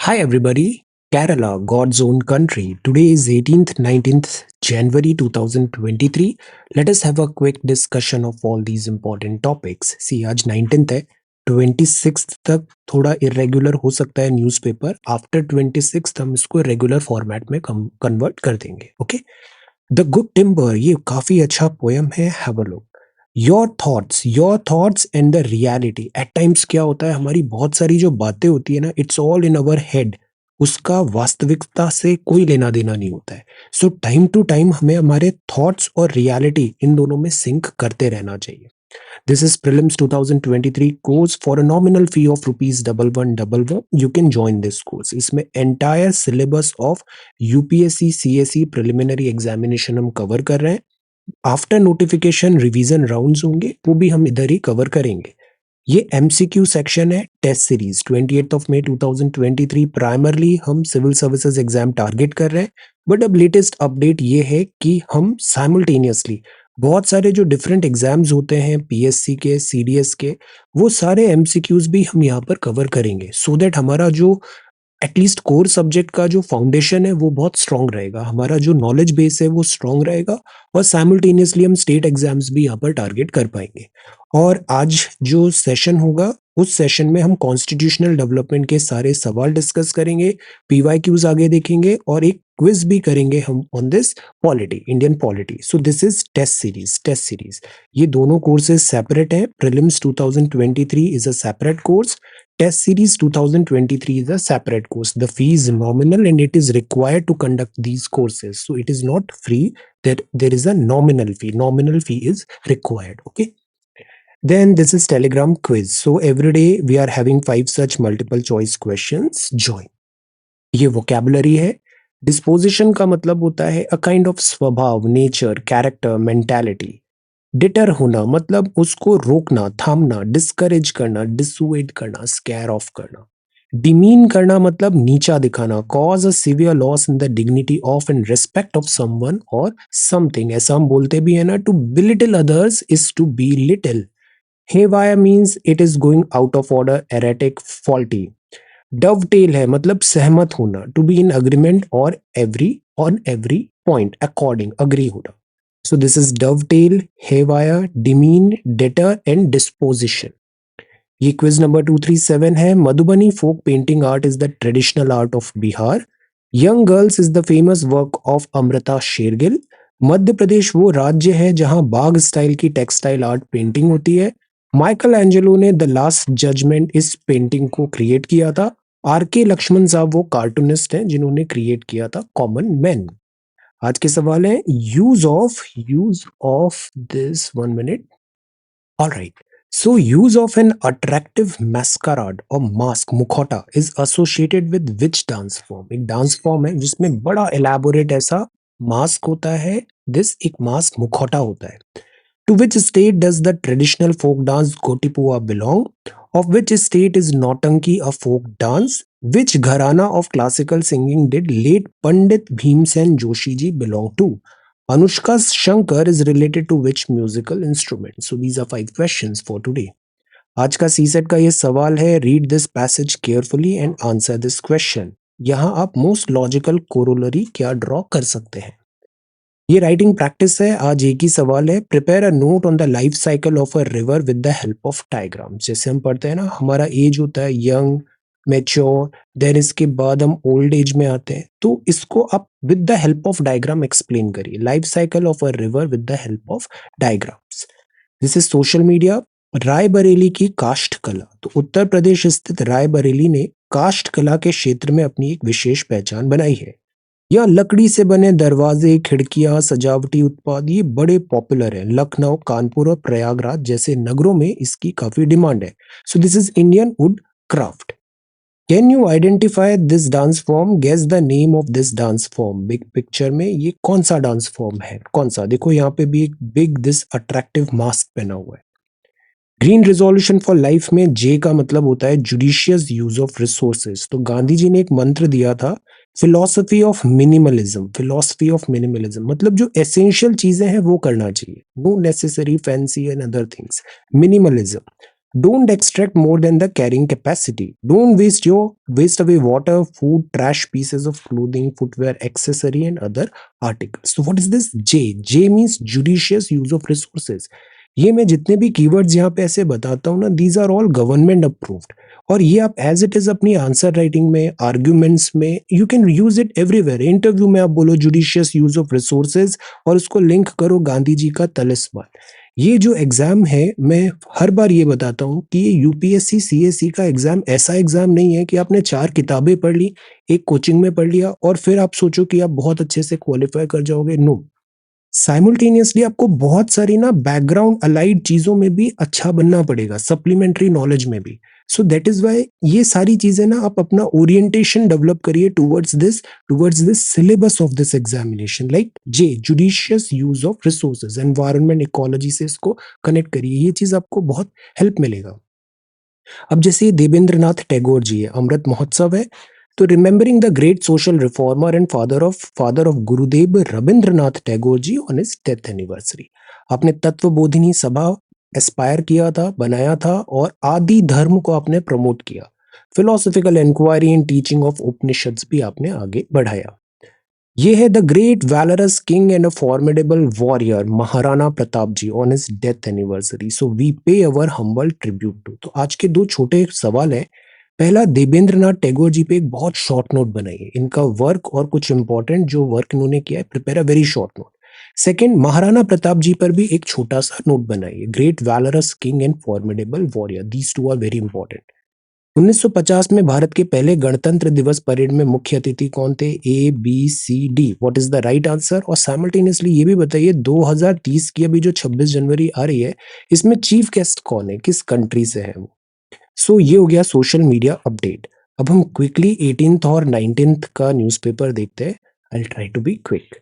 Hi everybody, Kerala, God's own country. Today is 18th, 19th January 2023. Let us have a quick discussion of all these important topics. See, आज 19th है, 26th तक थोड़ा irregular हो सकता है newspaper. After 26th हम इसको regular format में कन्वर्ट कर देंगे. ओके, द गुड टिम्बर, ये काफी अच्छा पोयम है. Have a look. Your thoughts and the reality. At times क्या होता है, हमारी बहुत सारी जो बातें होती है ना, it's all in our head. उसका वास्तविकता से कोई लेना देना नहीं होता है. सो टाइम टू टाइम हमें हमारे थॉट्स और रियलिटी इन दोनों में सिंक करते रहना चाहिए. This is Prelims 2023 course for a nominal fee of rupees 1111. You can join this course. इसमें entire syllabus of UPSC CSE preliminary examination हम cover कर रहे हैं. आफ्टर नोटिफिकेशन रिवीजन राउंड्स होंगे, वो भी हम इधर ही कवर करेंगे. ये एमसीक्यू सेक्शन है. Test series 28 of May 2023. Primarily हम सिविल सर्विसेज एग्जाम टारगेट कर रहे हैं, बट अब लेटेस्ट अपडेट ये है कि हम साइमल्टेनियसली बहुत सारे जो डिफरेंट एग्जाम्स होते हैं पीएससी के, सीडीएस के, वो सारे एमसीक्यूज भी हम यहाँ पर कवर करेंगे, सो दैट हमारा जो एटलीस्ट कोर सब्जेक्ट का जो फाउंडेशन है वो बहुत स्ट्रांग रहेगा, हमारा जो नॉलेज बेस है वो स्ट्रांग रहेगा, और साइमल्टेनियसली हम स्टेट एग्जाम्स भी यहाँ पर टारगेट कर पाएंगे. और आज जो सेशन होगा, उस सेशन में हम कॉन्स्टिट्यूशनल डेवलपमेंट के सारे सवाल डिस्कस करेंगे, पीवाईक्यूज आगे देखेंगे, और एक क्विज भी करेंगे हम on this polity, Indian polity. So this is test series. ये दोनों कोर्सेज सेपरेट हैं. Prelims 2023 is a separate course. Test Series 2023 is a separate course. The fee is nominal and it is required to conduct these courses. So it is not free. There is a nominal fee. Nominal fee is required. Okay. Then this is Telegram quiz. So every day we are having 5 such multiple choice questions. Join. ये vocabulary है. Disposition का मतलब होता है a kind of स्वभाव, nature, character, mentality. Deter होना मतलब उसको रोकना, थामना, डिस्करेज करना, डिसुएड करना, स्कैर ऑफ करना. डिमीन करना मतलब नीचा दिखाना, cause a severe loss in the dignity of and respect of someone और समथिंग. ऐसा हम बोलते भी है ना, to belittle others is to be little. Haywire means it is going out of order, erratic, faulty. Dovetail है मतलब सहमत होना, टू बी इन अग्रीमेंट और every on every point, according, agree होना. So this is dovetail, haywire, demean, deter and disposition. ये quiz number 237 है. Madhubani folk painting art is the traditional art of Bihar. Young girls is the famous work of Amrita Shergil. Madhya Pradesh वो राज्य है जहां Bagh style की textile art painting होती है. माइकल एंजेलो ने द लास्ट जजमेंट इस पेंटिंग को क्रिएट किया था. आर के लक्ष्मण साहब वो कार्टूनिस्ट हैं जिन्होंने क्रिएट किया था कॉमन मैन. आज के सवाल है use of this, 1 minute. Alright. So use of an attractive masquerade or mask, मुखौटा, is associated with which dance form? एक डांस फॉर्म है जिसमें बड़ा elaborate ऐसा मास्क होता है. दिस एक मास्क मुखौटा होता है. To which state does the traditional folk dance Gotipua belong? Of which state is Nautanki a folk dance? Which gharana of classical singing did late Pandit Bhimsen Joshi ji belong to? Anushka Shankar is related to which musical instrument? So these are 5 questions for today. आज का CSAT का ये सवाल है. Read this passage carefully and answer this question. यहाँ आप most logical corollary क्या draw कर सकते हैं. ये राइटिंग प्रैक्टिस है. आज एक ही सवाल है. Prepare a note on the life cycle of a river with the help of diagram. जैसे हम पढ़ते हैं ना, हमारा एज होता है यंग, मैच्योर, देन इसके बाद हम ओल्ड एज में आते हैं. तो इसको आप with the help of diagram explain करिए. Life cycle of a river with the help of diagrams. This is social media. Raebareli की काष्ठ कला. तो उत्तर प्रदेश स्थित रायबरेली ने काष्ठ कला के क्षेत्र में अपनी एक विशेष पहचान बनाई है. यह लकड़ी से बने दरवाजे, खिड़कियां, सजावटी उत्पाद ये बड़े पॉपुलर हैं. लखनऊ, कानपुर और प्रयागराज जैसे नगरों में इसकी काफी डिमांड है. So this is Indian wood craft. Can you identify this dance form? Guess the name of this dance form. Big picture में ये कौन सा डांस फॉर्म है, कौन सा? देखो यहाँ पे भी एक बिग दिस अट्रैक्टिव मास्क पहना हुआ है. ग्रीन रिजोल्यूशन फॉर लाइफ में जे का मतलब होता है जुडिशियस यूज ऑफ रिसोर्सेज. तो गांधी जी ने एक मंत्र दिया था, philosophy of minimalism. Philosophy of minimalism मतलब जो एसेंशियल चीजें हैं वो करना चाहिए, no necessary fancy and other things. Minimalism. Don't extract more than the carrying capacity. Don't waste away water, food, trash, pieces of clothing, footwear, accessory, and other articles. So what is this J? J means judicious use of resources. ये मैं जितने भी keywords यहाँ पे ऐसे बताता हूँ ना, these are all government approved, और ये आप एज इट इज अपनी आंसर राइटिंग में, आर्ग्यूमेंट्स में, you can use it everywhere. Interview में आप बोलो जुडिशियस यूज ऑफ रिसोर्सेज और उसको लिंक करो गांधी जी का तलिस्मान। ये जो एग्जाम है, मैं हर बार ये बताता हूँ कि ये यूपीएससी सीएससी का एग्जाम ऐसा एग्जाम नहीं है कि आपने 4 किताबें पढ़ ली, एक कोचिंग में पढ़ लिया और फिर आप सोचो कि आप बहुत अच्छे से क्वालिफाई कर जाओगे। नो, साइमल्टेनियसली आपको बहुत सारी ना बैकग्राउंड अलाइड चीजों में भी अच्छा बनना पड़ेगा, सप्लीमेंट्री नॉलेज में भी। सो दैट इज वाई ये सारी चीजें ना आप अपना ओरिएंटेशन डेवलप करिए towards this syllabus of this examination. Like J, judicious use of resources, environment, ecology से इसको कनेक्ट करिए, ये चीज आपको बहुत हेल्प मिलेगा। अब जैसे देवेंद्रनाथ टैगोर जी है, अमृत महोत्सव है, तो remembering the great social reformer and father of Gurudev Rabindranath Tagore ji on his death anniversary. आपने तत्वबोधिनी सभा एस्पायर किया था, बनाया था, और आदि धर्म को आपने प्रमोट किया। Philosophical inquiry and teaching of Upanishads भी आपने आगे बढ़ाया। ये है the great valorous king and a formidable warrior Maharana Pratap ji on his death anniversary, so we pay our humble tribute to. तो आज के 2 छोटे सवाल हैं। पहला, देवेंद्रनाथ टैगोर जी पे एक बहुत शॉर्ट नोट बनाइए, इनका वर्क और कुछ इंपॉर्टेंट जो वर्क इन्होंने किया है, prepare a very short note. Second, Maharana Pratap ji पर भी एक छोटा सा नोट बनाइए, great valorous king and formidable warrior, these two are very important. 1950 में भारत के पहले गणतंत्र दिवस परेड में मुख्य अतिथि कौन थे? A B C D, what is the right answer? और साइमल्टेनियसली ये भी बताइए 2030 की अभी जो 26 जनवरी आ रही है, इसमें चीफ गेस्ट कौन है, किस कंट्री से है वो? सो ये हो गया सोशल मीडिया अपडेट। अब हम क्विकली 18th और 19th का न्यूज़पेपर देखते हैं। I will try to be quick.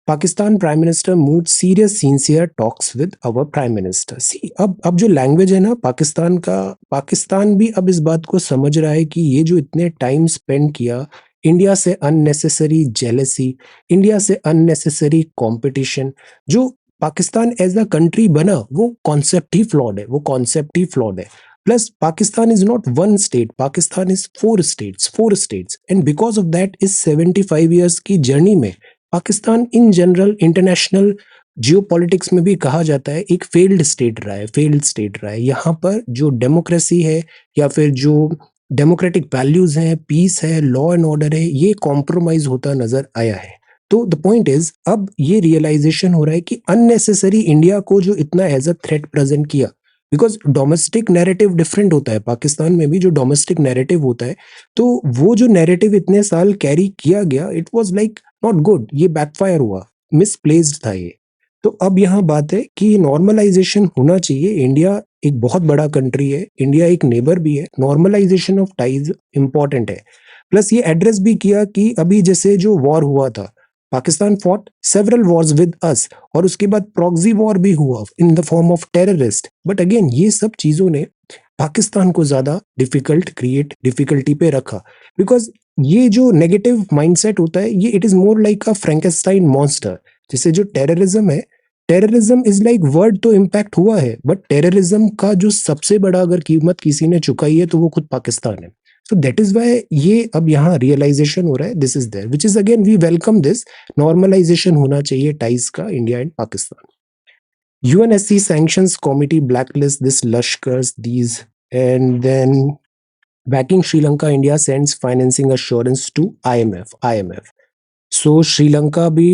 Pakistan prime minister moots serious sincere talks with our prime minister. See, अब जो लैंग्वेज है ना पाकिस्तान का, पाकिस्तान भी अब इस बात को समझ रहा है कि ये जो इतने टाइम स्पेंड किया, इंडिया से अननेसेसरी जेलेसी, इंडिया से अननेसेसरी कंपटीशन, जो पाकिस्तान एज अ कंट्री बना वो कॉन्सेप्ट ही फ्लॉड है, वो कॉन्सेप्ट ही फ्लॉड है। Plus Pakistan is not one state, Pakistan is four states and because of that इस 75 ईयर्स की जर्नी में Pakistan in general international geopolitics में भी कहा जाता है एक फेल्ड स्टेट रहा है। यहाँ पर जो डेमोक्रेसी है या फिर जो डेमोक्रेटिक वैल्यूज हैं, पीस है, लॉ एंड ऑर्डर है, ये कॉम्प्रोमाइज होता नजर आया है। तो द पॉइंट इज, अब ये रियलाइजेशन हो रहा है कि अननेसेसरी इंडिया को जो इतना एज अ थ्रेट प्रेजेंट किया, बिकॉज डोमेस्टिक नैरेटिव डिफरेंट होता है, पाकिस्तान में भी जो डोमेस्टिक नैरेटिव होता है, तो वो जो नैरेटिव इतने साल कैरी किया गया, it was like not good, ये बैकफायर हुआ, मिसप्लेस्ड था ये। तो अब यहाँ बात है कि नॉर्मलाइजेशन होना चाहिए। इंडिया एक बहुत बड़ा कंट्री है, इंडिया एक नेबर भी है, नॉर्मलाइजेशन ऑफ टाइज इंपॉर्टेंट है। प्लस ये एड्रेस भी किया कि अभी जैसे जो वॉर हुआ था, Pakistan fought several Wars with us, और उसके बाद प्रॉक्सी वॉर भी हुआ in the form of terrorist, but again ये सब चीजों ने पाकिस्तान को ज्यादा डिफिकल्टी पे रखा, बिकॉज ये जो नेगेटिव माइंडसेट होता है, ये it is more like a Frankenstein monster. जैसे जो टेररिज्म है, टेररिज्म इज लाइक वर्ड तो इम्पैक्ट हुआ है, बट टेररिज्म का जो सबसे बड़ा अगर कीमत किसी ने चुकाई है तो वो खुद पाकिस्तान है। सो दैट इज वाई ये अब यहाँ रियलाइजेशन हो रहा है, this is there, which is again we welcome this, normalization होना चाहिए टाइज का India and Pakistan. UNSC sanctions committee blacklist this Lashkars these, and then backing Sri Lanka, India sends financing assurance to IMF। So Sri Lanka भी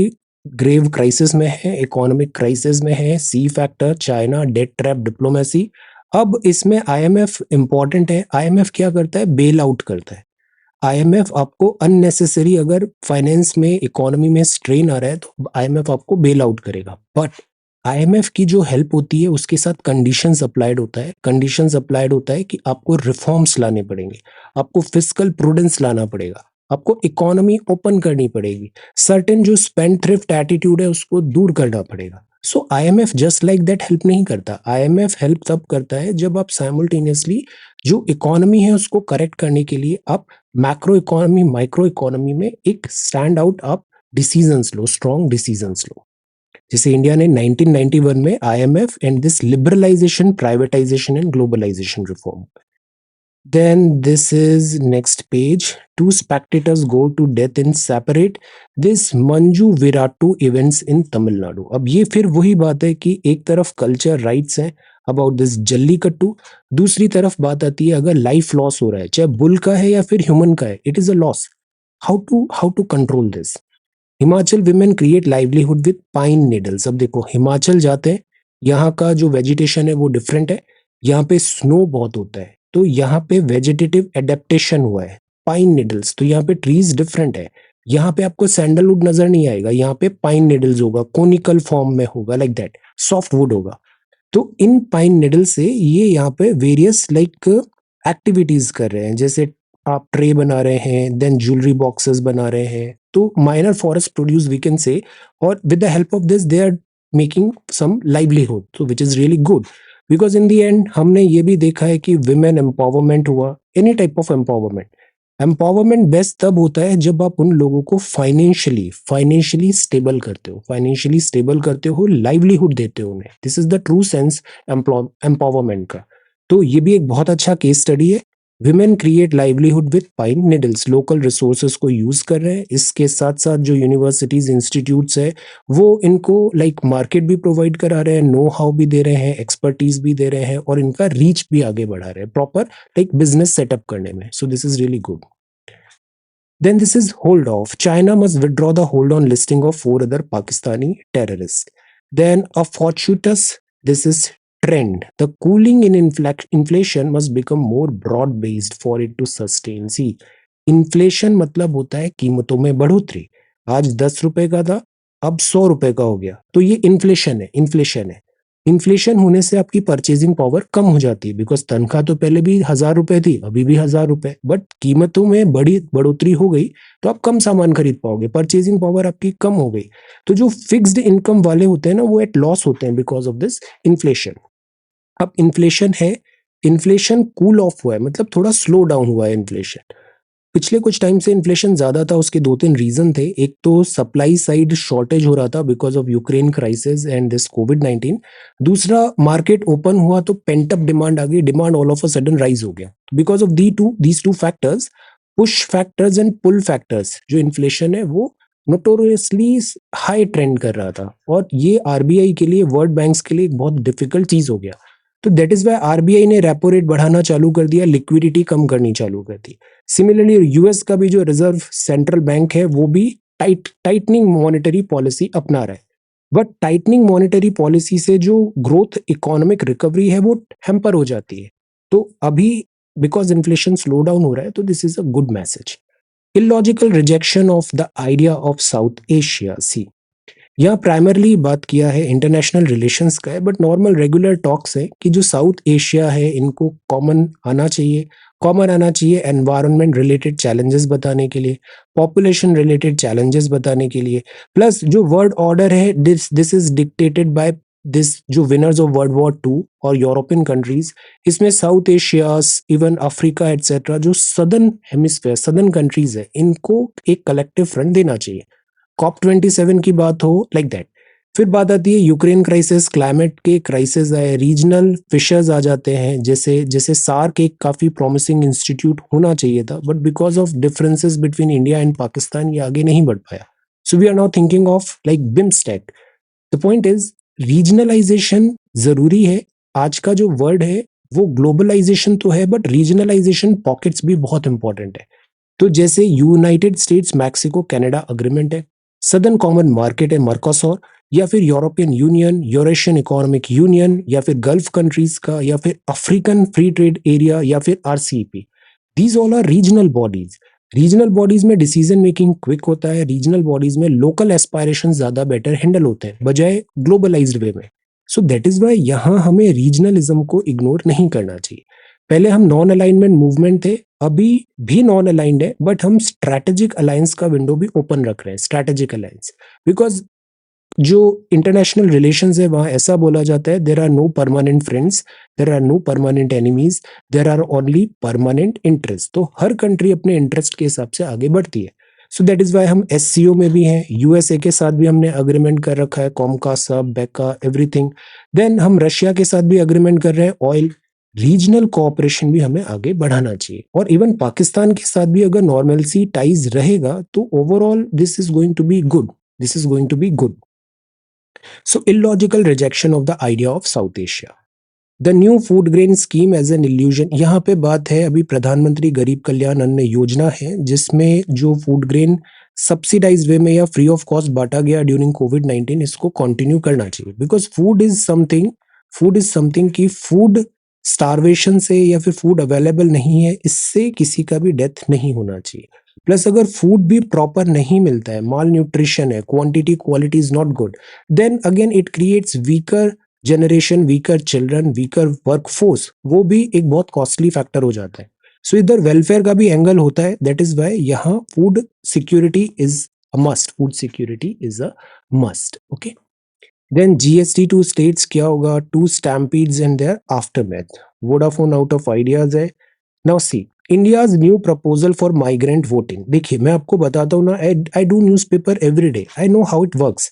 grave crisis में है, economic crisis में है, sea factor, China, debt trap, diplomacy. अब इसमें IMF important है। IMF क्या करता है? बेल आउट करता है। आईएमएफ आपको अननेसेसरी अगर फाइनेंस में, इकोनॉमी में स्ट्रेन आ रहा है तो आईएमएफ आपको बेल आउट करेगा, बट आईएमएफ की जो हेल्प होती है उसके साथ कंडीशंस अप्लाइड होता है। कंडीशंस अप्लाइड होता है कि आपको रिफॉर्म्स लाने पड़ेंगे, आपको फिस्कल प्रूडेंस लाना पड़ेगा, आपको इकोनॉमी ओपन करनी पड़ेगी, सर्टेन जो स्पेंड थ्रिफ्ट एटीट्यूड है उसको दूर करना पड़ेगा। So IMF just like that help नहीं करता। आईएमएफ हेल्प तब करता है जब आप साइमल्टेनियसली जो इकोनॉमी है उसको करेक्ट करने के लिए आप मैक्रो इकोनॉमी, माइक्रो इकोनॉमी में एक स्टैंड आउट आप डिसीजंस लो, स्ट्रॉन्ग डिसीजंस लो। जैसे इंडिया ने 1991 में IMF and this liberalization, privatization and globalization reform. Then this is next page. Two spectators go to death in separate this Manju Viratu events in Tamil Nadu. अब ये फिर वही बात है कि एक तरफ कल्चर राइट्स हैं अबाउट दिस जल्लीकट्टू, दूसरी तरफ बात आती है अगर लाइफ लॉस हो रहा है, चाहे बुल का है या फिर ह्यूमन का है, it is a loss. How to control this. Himachal women create livelihood with pine needles. अब देखो हिमाचल जाते हैं, यहाँ का जो वेजिटेशन है वो डिफरेंट है, यहाँ पे स्नो बहुत होता है, तो यहाँ पे वेजिटेटिव एडेप्टेशन हुआ है. पाइन नीडल्स, तो यहाँ पे ट्रीज डिफरेंट है, यहाँ पे आपको सैंडलवुड नजर नहीं आएगा, यहाँ पे पाइन नीडल्स होगा, कोनिकल फॉर्म में होगा, लाइक दैट, सॉफ्ट वुड होगा. तो इन पाइन नीडल से ये यहाँ पे वेरियस लाइक एक्टिविटीज कर रहे हैं, जैसे आप ट्रे बना रहे हैं, देन ज्वेलरी बॉक्सेस बना रहे हैं, तो minor forest produce we can say, और with the help of this they are making some livelihood, so which is really good. Because in the end हमने ये भी देखा है कि विमेन एम्पावरमेंट हुआ, any type of empowerment best तब होता है जब आप उन लोगों को फाइनेंशियली स्टेबल करते हो, लाइवलीहुड देते हो उन्हें. This is the true sense empowerment का. तो ये भी एक बहुत अच्छा केस स्टडी है. Women create livelihood with pine needles, local resources को यूज कर रहे हैं. इसके साथ साथ जो यूनिवर्सिटीज इंस्टीट्यूट्स है वो इनको लाइक मार्केट भी प्रोवाइड करा रहे हैं, नो हाउ भी दे रहे हैं, एक्सपर्टीज भी दे रहे हैं, और इनका रीच भी आगे बढ़ा रहे हैं प्रॉपर लाइक बिजनेस सेटअप करने में. सो this is really good. Then this is hold off. China must withdraw the hold on listing of 4 other Pakistani terrorists. Then a fortuitous, this is trend. The cooling in inflation must become more broad based for it to sustain. See, inflation मतलब होता है कीमतों में बढ़ोतरी. आज 10 रुपए का था, अब 100 रुपए का हो गया, तो ये इन्फ्लेशन है. इन्फ्लेशन होने से आपकी परचेजिंग पावर कम हो जाती है, बिकॉज तनख्वाह तो पहले भी 1000 रुपए थी, अभी भी 1000 रुपए, बट कीमतों में बड़ी बढ़ोतरी हो गई तो आप कम सामान खरीद पाओगे, परचेजिंग पावर आपकी कम हो गई. तो जो फिक्स्ड इनकम वाले होते हैं ना, वो एट लॉस होते हैं बिकॉज ऑफ दिस इन्फ्लेशन. अब इन्फ्लेशन है, इन्फ्लेशन कूल ऑफ हुआ है, मतलब थोड़ा स्लो डाउन हुआ है इन्फ्लेशन. पिछले कुछ टाइम से इन्फ्लेशन ज्यादा था, उसके 2-3 रीजन थे. एक तो सप्लाई साइड शॉर्टेज हो रहा था because of Ukraine crisis and this कोविड-19. दूसरा, मार्केट ओपन हुआ तो पेंट अप डिमांड आ गई, demand all of a sudden rise हो गया. Because of these two factors, push factors and pull factors, जो इन्फ्लेशन है वो नोटोरियसली हाई ट्रेंड कर रहा था, और ये आरबीआई के लिए, वर्ल्ड बैंक्स के लिए एक बहुत डिफिकल्ट चीज हो गया. तो दैट इज वाई आरबीआई ने रेपो रेट बढ़ाना चालू कर दिया, लिक्विडिटी कम करनी चालू कर दी. सिमिलरली यूएस का भी जो रिजर्व सेंट्रल बैंक है वो भी टाइटनिंग मॉनेटरी पॉलिसी अपना रहा है. बट टाइटनिंग मॉनेटरी पॉलिसी से जो ग्रोथ, इकोनॉमिक रिकवरी है वो हैम्पर हो जाती है. तो अभी बिकॉज इन्फ्लेशन स्लो डाउन हो रहा है, तो this is a good message. Illogical rejection of the idea of South Asia. See, यहाँ प्राइमरली बात किया है इंटरनेशनल रिलेशंस का है, बट नॉर्मल रेगुलर टॉक्स है कि जो साउथ एशिया है इनको कॉमन आना चाहिए एनवायरनमेंट रिलेटेड चैलेंजेस बताने के लिए, पॉपुलेशन रिलेटेड चैलेंजेस बताने के लिए, प्लस जो वर्ल्ड ऑर्डर है this is dictated by this जो विनर्स ऑफ वर्ल्ड वॉर 2 और यूरोपियन कंट्रीज. इसमें south Asia, even Africa etcetera, जो सदर्न हेमिस्फेयर, सदर्न कंट्रीज है, इनको एक कलेक्टिव फ्रंट देना चाहिए. COP27 की बात हो, लाइक दैट. फिर बात आती है यूक्रेन क्राइसिस, क्लाइमेट के क्राइसिस आए, रीजनल फिशर्स आ जाते हैं, जैसे सार्क एक काफी प्रॉमिसिंग इंस्टीट्यूट होना चाहिए था, but because of differences between India and Pakistan ये आगे नहीं बढ़ पाया. So we are now thinking of like BIMSTEC. The point is regionalization जरूरी है. आज का जो वर्ल्ड है वो ग्लोबलाइजेशन तो है, बट रीजनलाइजेशन पॉकेट्स भी बहुत इंपॉर्टेंट है. तो जैसे United states Mexico Canada agreement है, सदर्न कॉमन मार्केट है मर्कोसोर, या फिर European union, Eurasian economic union, या फिर गल्फ कंट्रीज का, या फिर अफ्रीकन फ्री ट्रेड एरिया, या फिर RCEP. These all are regional bodies. Regional bodies में डिसीजन मेकिंग क्विक होता है, रीजनल बॉडीज में लोकल एस्पायरेशन ज्यादा बेटर हैंडल होते हैं बजाय ग्लोबलाइज्ड वे में. सो दैट इज वाई यहाँ हमें रीजनलिज्म को इग्नोर नहीं करना चाहिए. पहले हम नॉन अलाइनमेंट मूवमेंट थे, अभी भी नॉन अलाइंड है, बट हम स्ट्रैटेजिक अलायंस का विंडो भी ओपन रख रहे हैं. स्ट्रैटेजिक अलायंस, बिकॉज जो इंटरनेशनल रिलेशंस है वहां ऐसा बोला जाता है, there are no permanent friends, there are no permanent enemies, there are only permanent interest. तो हर कंट्री अपने इंटरेस्ट के हिसाब से आगे बढ़ती है. सो दैट इज वाई हम एससीओ में भी हैं, यूएसए के साथ भी हमने अग्रीमेंट कर रखा है, कॉमकासा, बेका, एवरीथिंग। देन हम रशिया के साथ भी अग्रीमेंट कर रहे हैं ऑयल। रीजनल कोऑपरेशन भी हमें आगे बढ़ाना चाहिए, और इवन पाकिस्तान के साथ भी अगर नॉर्मलसी टाइज रहेगा तो overall this is going to be good, this is going to be good. So illogical rejection of the idea of South Asia, the new food grain scheme as an illusion. यहाँ पे बात है अभी प्रधानमंत्री गरीब कल्याण अन्न योजना है, जिसमें जो फूड ग्रेन सब्सिडाइज वे में या फ्री ऑफ कॉस्ट बांटा गया ड्यूरिंग कोविड-19, इसको कंटिन्यू करना चाहिए, बिकॉज फूड इज समथिंग कि फूड स्टारवेशन से या फिर फूड अवेलेबल नहीं है, इससे किसी का भी डेथ नहीं होना चाहिए। प्लस अगर फूड भी प्रॉपर नहीं मिलता है, माल न्यूट्रिशन है, quantity quality is not good, then again it creates weaker generation, weaker children, weaker workforce, वो भी एक बहुत कॉस्टली फैक्टर हो जाता है। सो इधर वेलफेयर का भी एंगल होता है, दैट इज वाई यहाँ food security is a must, food security is a must. Okay, then GST to states क्या होगा, two stampedes and their aftermath, Vodafone out of ideas है। Now see India's new proposal for migrant voting. देखिए मैं आपको बताता हूँ ना, I do newspaper every day, I know how it works.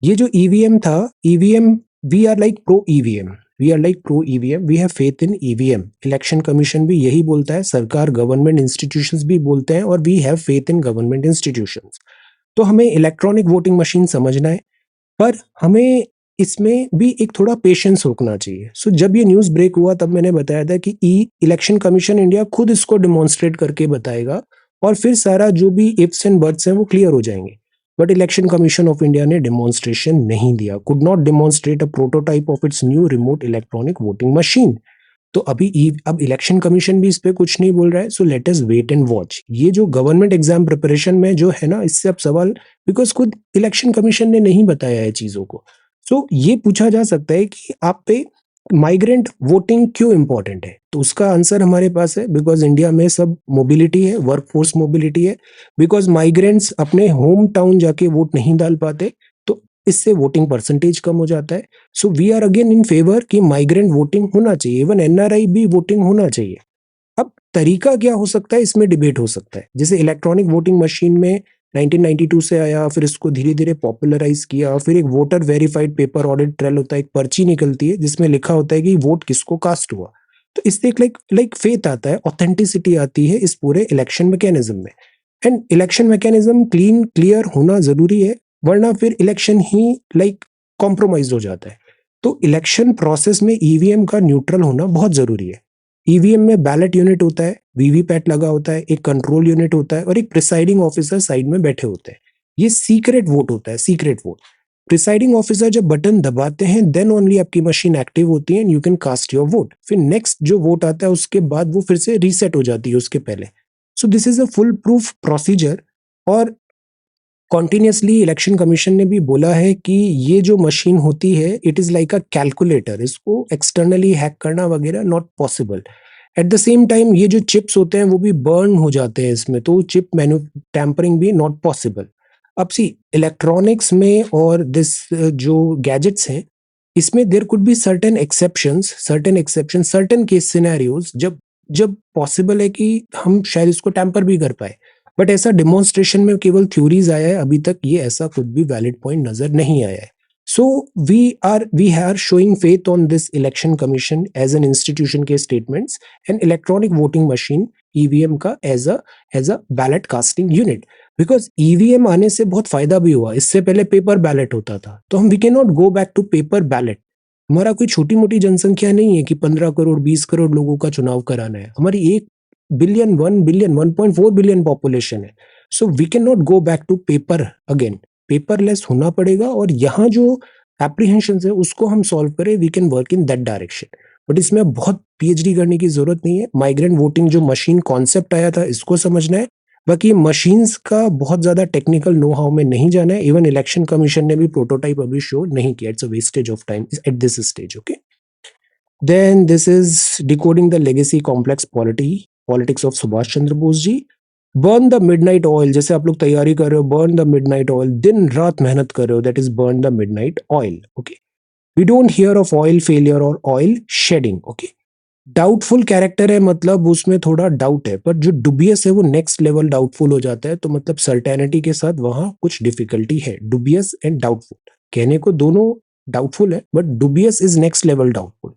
ये जो ईवीएम था, EVM, we are like pro EVM, we are like pro EVM, we have faith in EVM. Election commission भी यही बोलता है, सरकार, गवर्नमेंट इंस्टीट्यूशंस भी बोलते हैं, और we have faith in government institutions. तो हमें इलेक्ट्रॉनिक वोटिंग मशीन समझना है, पर हमें इसमें भी एक थोड़ा पेशेंस रखना चाहिए। सो जब ये न्यूज़ ब्रेक हुआ तब मैंने बताया था कि इलेक्शन कमीशन इंडिया खुद इसको डिमॉन्स्ट्रेट करके बताएगा, और फिर सारा जो भी इफ्स एंड बट्स हैं वो क्लियर हो जाएंगे। But election commission of India ने डेमोन्स्ट्रेशन नहीं दिया, could not demonstrate a prototype of its new remote electronic voting machine. तो अब इलेक्शन कमीशन भी इस पे कुछ नहीं बोल रहा है, so let us wait and watch. ये जो गवर्नमेंट एग्जाम प्रिपरेशन में जो है ना, इससे अब सवाल, बिकॉज खुद इलेक्शन कमीशन ने नहीं बताया है चीजों को। सो ये पूछा जा सकता है कि आप पे माइग्रेंट वोटिंग क्यों इंपॉर्टेंट है, तो उसका आंसर हमारे पास है, बिकॉज इंडिया में सब मोबिलिटी है, वर्कफोर्स मोबिलिटी है, बिकॉज माइग्रेंट्स अपने होम टाउन जाके वोट नहीं डाल पाते, तो इससे वोटिंग परसेंटेज कम हो जाता है। So we are again in favour कि माइग्रेंट वोटिंग होना चाहिए, इवन एनआरआई भी वोटिंग होना चाहिए। अब तरीका क्या हो सकता है, इसमें डिबेट हो सकता है। जैसे इलेक्ट्रॉनिक वोटिंग मशीन में 1992 से आया, फिर इसको धीरे धीरे पॉपुलराइज किया, फिर एक voter verified paper audit trail होता है, एक पर्ची निकलती है जिसमें लिखा होता है कि वोट किसको कास्ट हुआ। तो इससे एक लाइक फेथ आता है, ऑथेंटिसिटी आती है इस पूरे इलेक्शन मैकेनिज्म में। And election mechanism clean clear होना जरूरी है, वरना फिर इलेक्शन ही लाइक कॉम्प्रोमाइज हो जाता है। तो इलेक्शन प्रोसेस में ईवीएम का न्यूट्रल होना बहुत जरूरी है। ईवीएम में बैलेट यूनिट होता है, वीवीपैट लगा होता है, एक कंट्रोल यूनिट होता है, और एक प्रिसाइडिंग ऑफिसर साइड में बैठे होते हैं। ये सीक्रेट वोट होता है, सीक्रेट वोट। प्रिसाइडिंग ऑफिसर जब बटन दबाते हैं देन ओनली आपकी मशीन एक्टिव होती है and you can cast your vote. फिर नेक्स्ट जो वोट आता है उसके बाद वो फिर से रीसेट हो जाती है उसके पहले। सो this is a full proof procedure. और कॉन्टिन्यूसली इलेक्शन कमीशन ने भी बोला है कि ये जो मशीन होती है it is like a calculator, इसको एक्सटर्नली हैक करना वगैरह not possible. Eight the same time ये जो चिप्स होते हैं वो भी बर्न हो जाते हैं इसमें, तो चिप मैन्यू टैम्परिंग भी नॉट पॉसिबल। अब सी इलेक्ट्रॉनिक्स में और दिस जो गैजेट्स हैं, इसमें there could be certain exception, certain case scenarios जब जब पॉसिबल है कि हम शायद इसको टैम्पर भी कर पाए। बट ऐसा डिमॉन्स्ट्रेशन में केवल थ्योरीज आया है, अभी तक ये ऐसा कुछ भी वैलिड पॉइंट नजर नहीं आया है। So we are showing faith on this election commission as an institution के statements and electronic voting machine EVM का as a ballot casting unit. Because EVM आने से बहुत फायदा भी हुआ, इससे पहले पेपर बैलेट होता था, तो हम we can not go back to paper ballot. हमारा कोई छोटी मोटी जनसंख्या नहीं है कि 15 करोड़ 20 करोड़ लोगों का चुनाव कराना है, हमारी 1 बिलियन 1 बिलियन 1.4 बिलियन पॉपुलेशन है। So we can not go back to paper again, paperless होना पड़ेगा। और यहाँ जो एप्रीहेंशन है उसको हम सॉल्व करें, we can work in that direction. But इसमें बहुत पीएचडी करने की जरूरत नहीं है। माइग्रेंट वोटिंग जो मशीन कॉन्सेप्ट आया था इसको समझना है, बाकी मशीन्स का बहुत ज्यादा टेक्निकल नो हाउ में नहीं जाना है। इवन इलेक्शन कमीशन ने भी प्रोटोटाइप अभी शो नहीं किया, it's a wastage of time at this stage. Okay, then this is decoding the legacy complex politics of Subhash Chandra Bose ji. Burn the midnight oil, जैसे आप लोग तैयारी कर रहे हो, बर्न द मिडनाइट ऑयल, दिन रात मेहनत कर रहे हो, that is burn the midnight oil. Okay, we don't hear of oil failure और oil shedding. Okay, doubtful character है मतलब उसमें थोड़ा डाउट है, पर जो डुबियस है वो नेक्स्ट लेवल डाउटफुल हो जाता है, तो मतलब सर्टेनिटी के साथ वहां कुछ डिफिकल्टी है। डुबियस एंड डाउटफुल कहने को दोनों डाउटफुल है, but dubious is next level doubtful.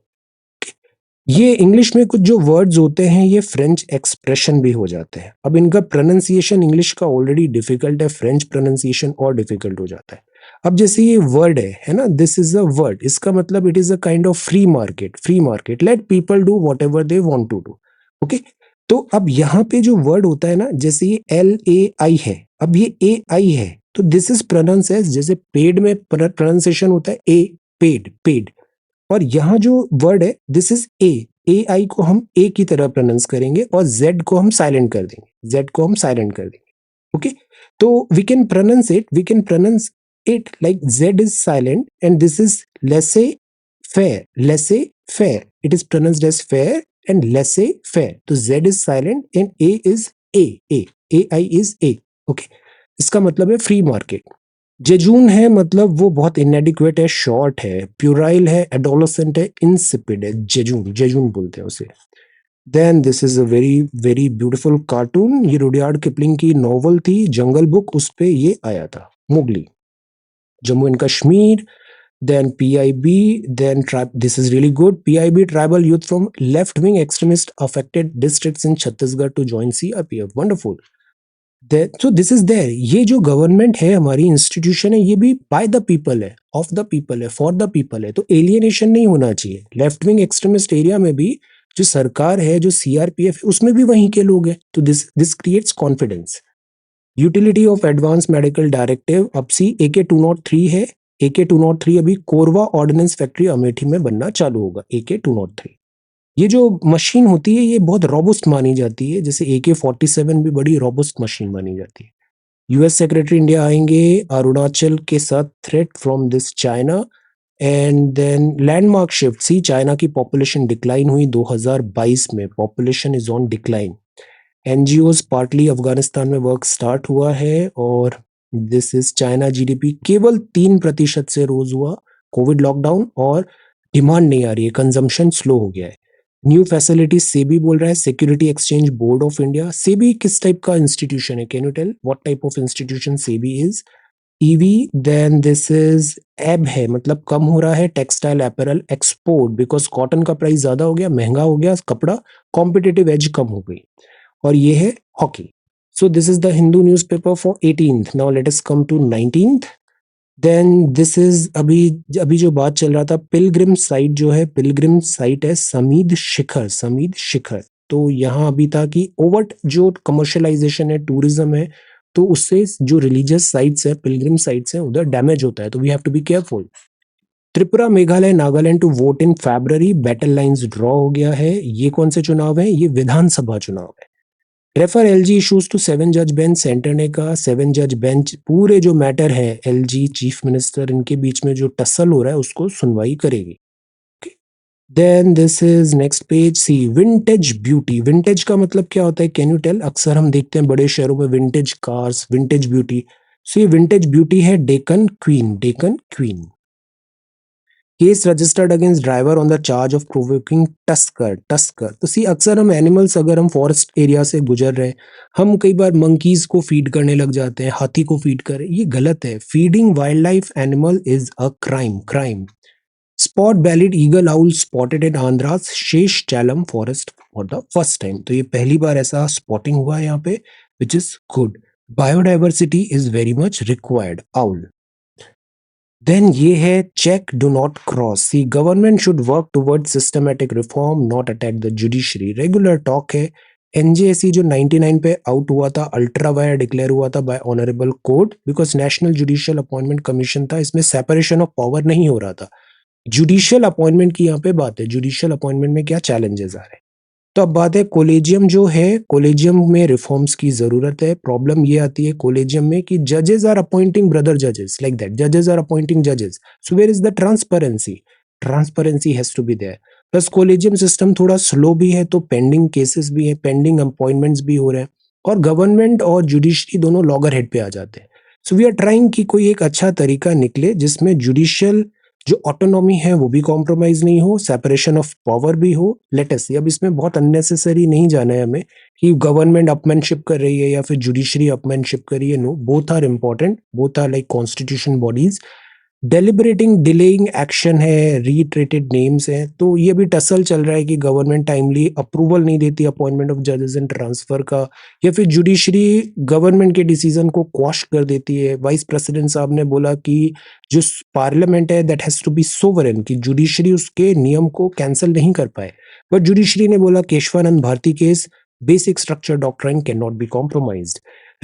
ये इंग्लिश में कुछ जो वर्ड्स होते हैं ये फ्रेंच एक्सप्रेशन भी हो जाते हैं। अब इनका प्रोनाउंसिएशन इंग्लिश का ऑलरेडी डिफिकल्ट है, फ्रेंच प्रोनाउंसिएशन और डिफिकल्ट हो जाता है। अब जैसे ये वर्ड है ना, दिस इज अ वर्ड, इसका मतलब it is a kind of free market. Free market, let people do whatever they want to do. Okay, तो अब यहाँ पे जो वर्ड होता है ना, जैसे ये LAI है, अब ये AI है, तो दिस इज प्रोनाउंस एज, जैसे पेड में प्रोनाउंसिएशन होता है ए, पेड, पेड। और यहाँ जो वर्ड है दिस इज ए आई को हम ए की तरह प्रोनाउंस करेंगे और जेड को हम साइलेंट कर देंगे, जेड को हम साइलेंट कर देंगे। ओके, तो we can pronounce it like Z is silent and this is laissez faire, laissez faire, it is pronounced as faire and laissez faire. तो Z is silent and A is A I is A. Okay, इसका मतलब है free market. जेजून है मतलब वो बहुत इनएडिक्वेट है, शॉर्ट है, प्यूराइल है, एडोलसेंट है, इंसिपिड है, जेजून, जेजून बोलते हैं उसे। Then this is a very very beautiful cartoon, ये रुडयार्ड किपलिंग की नॉवल थी, जंगल बुक, उस पे ये आया था, Mowgli, Jammu and Kashmir. Then PIB, then this is really good, PIB tribal youth from left wing extremist affected districts in Chhattisgarh to join CRPF, wonderful। तो this is there, ये जो गवर्नमेंट है, हमारी इंस्टीट्यूशन है, ये भी बाय द पीपल है, of the people है, फॉर द पीपल है, तो एलियनेशन नहीं होना चाहिए। लेफ्ट विंग एक्सट्रीमिस्ट एरिया में भी जो सरकार है, जो CRPF है, उसमें भी वहीं के लोग हैं, तो this creates confidence. Utility of advance medical directive, अब सी AK 203 है। AK 203 अभी कोरवा ऑर्डिनेंस फैक्ट्री अमेठी में बनना चालू होगा, AK 203। ये जो मशीन होती है ये बहुत रोबस्ट मानी जाती है, जैसे AK 47 भी बड़ी रोबस्ट मशीन मानी जाती है। US सेक्रेटरी इंडिया आएंगे, अरुणाचल के साथ threat from this China. And then landmark shift, see China की पॉपुलेशन डिक्लाइन हुई 2022 में, population is on decline. NGOs partly Afghanistan में वर्क स्टार्ट हुआ है, और दिस इज चाइना GDP केवल 3% से रोज हुआ, कोविड लॉकडाउन, और डिमांड नहीं आ रही है, कंजम्पशन स्लो हो गया है। न्यू फैसिलिटीज, सेबी बोल रहा है, security exchange board of India. SEBI किस टाइप का इंस्टीट्यूशन है, can you tell what type of institution SEBI is? EV, then this is एब है, मतलब कम हो रहा है textile apparel export, because cotton का प्राइस ज्यादा हो गया, महंगा हो गया कपड़ा, कॉम्पिटेटिव एज कम हो गई। और ये है hockey. So this is the Hindu newspaper for 18th। Now let us come to 19th। Then this is अभी अभी जो बात चल रहा था, पिलग्रिम साइट जो है, पिलग्रिम साइट है समीद शिखर, समीद शिखर। तो यहाँ अभी था कि ओवर्ट जो कमर्शलाइजेशन है, टूरिज्म है, तो उससे जो रिलीजियस साइट्स है, पिलग्रिम साइट्स है, उधर डैमेज होता है, तो we have to be careful. Tripura, Meghalaya, Nagaland to vote in February, battle lines draw हो गया है। ये कौन से चुनाव है? ये विधानसभा चुनाव है। रेफर LG इश्यूज टू 7 जज बेंच, सेंटर ने कहा 7 जज बेंच पूरे जो मैटर है LG चीफ मिनिस्टर इनके बीच में जो टसल हो रहा है उसको सुनवाई करेगी। Then this is next page, see vintage beauty. Vintage का मतलब क्या होता है, कैन यू टेल? अक्सर हम देखते हैं बड़े शहरों में विंटेज कार्स, विंटेज ब्यूटी। सो ये विंटेज ब्यूटी है Deccan queen, Deccan queen. Case registered against driver on the charge of provoking tusker, tusker. तो सी अक्सर हम एनिमल्स, अगर हम फॉरेस्ट एरिया से गुजर रहे हैं, हम कई बार मंकीज को फीड करने लग जाते हैं, हाथी को फीड करें, ये गलत है। Feeding wild life animal is a crime, crime. Spot bellied eagle owl spotted in Andhra's Seshachalam forest for the first time. तो ये पहली बार ऐसा स्पॉटिंग हुआ है यहाँ पे, which is good. Biodiversity is very much required, owl. Then ये है check do not cross, see government should work toward systematic reform, not attack the judiciary, regular talk है। NJSC जो 99 पे आउट हुआ था, अल्ट्रा वायर डिक्लेयर हुआ था bye honourable court, because national judicial appointment commission था, इसमें सेपरेशन ऑफ पावर नहीं हो रहा था। जुडिशियल अपॉइंटमेंट की यहाँ पे बात है, जुडिशियल अपॉइंटमेंट में क्या चैलेंजेस आ रहे हैं। तो अब बात है कोलेजियम जो है, कोलेजियम में रिफॉर्म्स की जरूरत है। प्रॉब्लम ये आती है कोलेजियम में कि जजेस आर अपॉइंटिंग ब्रदर जजेस, लाइक दैट, जजेस आर अपॉइंटिंग जजेस, so where is the transparency? Transparency has to be there. Plus collegium system थोड़ा स्लो भी है, तो पेंडिंग केसेस भी है, पेंडिंग अपॉइंटमेंट्स भी हो रहे हैं, और गवर्नमेंट और जुडिशरी दोनों लॉगर हेड पे आ जाते हैं। सो वी आर ट्राइंग कि कोई एक अच्छा तरीका निकले जिसमें जुडिशियल जो ऑटोनॉमी है वो भी कॉम्प्रोमाइज नहीं हो, सेपरेशन ऑफ पावर भी हो। लेट अस सी, अब इसमें बहुत अननेसेसरी नहीं जाना है हमें कि गवर्नमेंट अपमैनशिप कर रही है या फिर जुडिशरी अपमैनशिप कर रही है। No, both are important, both are like constitution bodies. Deliberating delaying action है, रीट्रेटेड नेम्स हैं, तो ये भी टसल चल रहा है कि गवर्नमेंट टाइमली अप्रूवल नहीं देती अपॉइंटमेंट ऑफ जजेस एंड ट्रांसफर का, या फिर जुडिशरी गवर्नमेंट के डिसीजन को क्वॉश कर देती है। वाइस प्रेसिडेंट साहब ने बोला कि जो पार्लियामेंट है that has to be sovereign, कि जुडिशरी उसके नियम को कैंसिल नहीं कर पाए। बट जुडिशरी ने बोला Kesavananda Bharati case basic structure doctrine can not be compromised.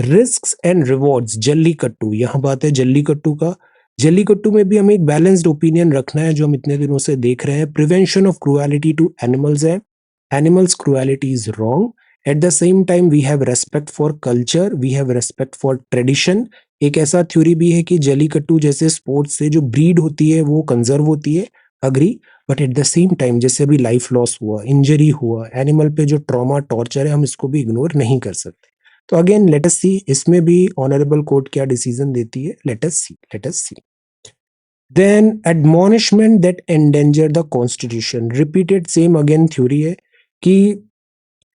Risks and rewards, Jallikattu, यहाँ बात है जल्लीकट्टू का। जल्लीकट्टू में भी हमें एक बैलेंस्ड ओपिनियन रखना है, जो हम इतने दिनों से देख रहे हैं। Prevention of cruelty to animals है, animals cruelty is wrong. At the same time we have respect for culture, we have respect for tradition. एक ऐसा थ्योरी भी है कि जल्लीकट्टू जैसे स्पोर्ट्स से जो ब्रीड होती है वो कंजर्व होती है, agree. But at the same time जैसे अभी लाइफ लॉस हुआ, इंजरी हुआ, एनिमल पे जो ट्रॉमा टॉर्चर है, हम इसको भी इग्नोर नहीं कर सकते। तो अगेन लेट अस सी इसमें भी ऑनरेबल कोर्ट क्या डिसीजन देती है। Let us see, let us see. Then admonishment that endanger the constitution, repeated same again theory है कि